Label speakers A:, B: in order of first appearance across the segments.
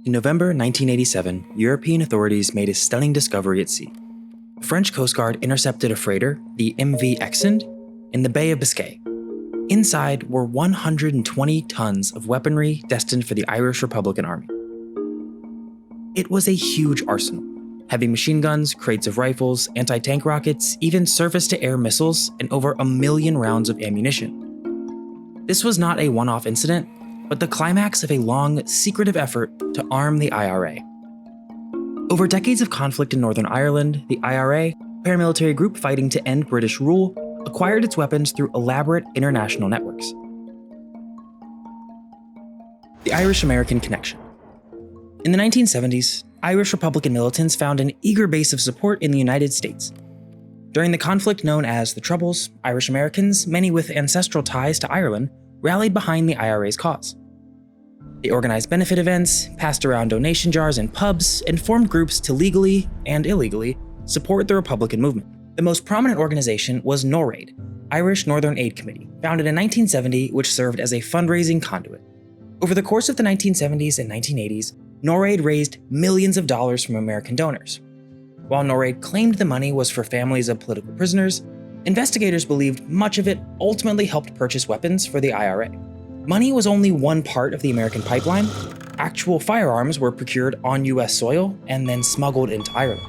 A: In November 1987, European authorities made a stunning discovery at sea. The French Coast Guard intercepted a freighter, the MV Exend, in the Bay of Biscay. Inside were 120 tons of weaponry destined for the Irish Republican Army. It was a huge arsenal. Heavy machine guns, crates of rifles, anti-tank rockets, even surface-to-air missiles, and over 1 million rounds of ammunition. This was not a one-off incident, but the climax of a long, secretive effort to arm the IRA. Over decades of conflict in Northern Ireland, the IRA, a paramilitary group fighting to end British rule, acquired its weapons through elaborate international networks. The Irish-American connection. In the 1970s, Irish Republican militants found an eager base of support in the United States. During the conflict known as the Troubles, Irish Americans, many with ancestral ties to Ireland, rallied behind the IRA's cause. They organized benefit events, passed around donation jars in pubs, and formed groups to legally and illegally support the Republican movement. The most prominent organization was NORAID, Irish Northern Aid Committee, founded in 1970, which served as a fundraising conduit. Over the course of the 1970s and 1980s, NORAID raised millions of dollars from American donors. While NORAID claimed the money was for families of political prisoners, investigators believed much of it ultimately helped purchase weapons for the IRA. Money was only one part of the American pipeline. Actual firearms were procured on US soil and then smuggled into Ireland.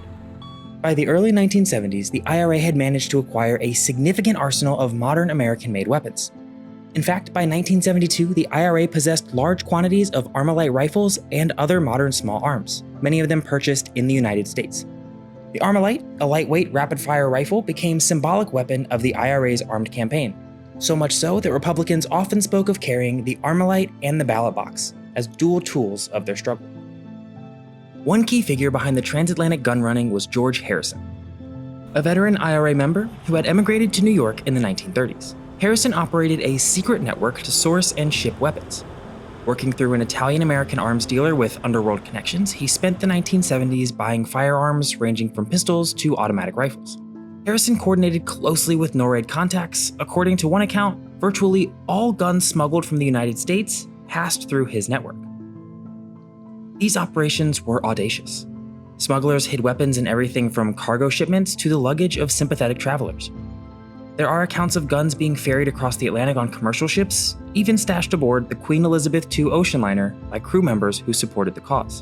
A: By the early 1970s, the IRA had managed to acquire a significant arsenal of modern American-made weapons. In fact, by 1972, the IRA possessed large quantities of Armalite rifles and other modern small arms, many of them purchased in the United States. The Armalite, a lightweight rapid-fire rifle, became a symbolic weapon of the IRA's armed campaign, so much so that Republicans often spoke of carrying the Armalite and the ballot box as dual tools of their struggle. One key figure behind the transatlantic gun running was George Harrison, a veteran IRA member who had emigrated to New York in the 1930s. Harrison operated a secret network to source and ship weapons. Working through an Italian-American arms dealer with underworld connections, he spent the 1970s buying firearms ranging from pistols to automatic rifles. Harrison coordinated closely with NORAID contacts. According to one account, virtually all guns smuggled from the United States passed through his network. These operations were audacious. Smugglers hid weapons in everything from cargo shipments to the luggage of sympathetic travelers. There are accounts of guns being ferried across the Atlantic on commercial ships, even stashed aboard the Queen Elizabeth II ocean liner by crew members who supported the cause.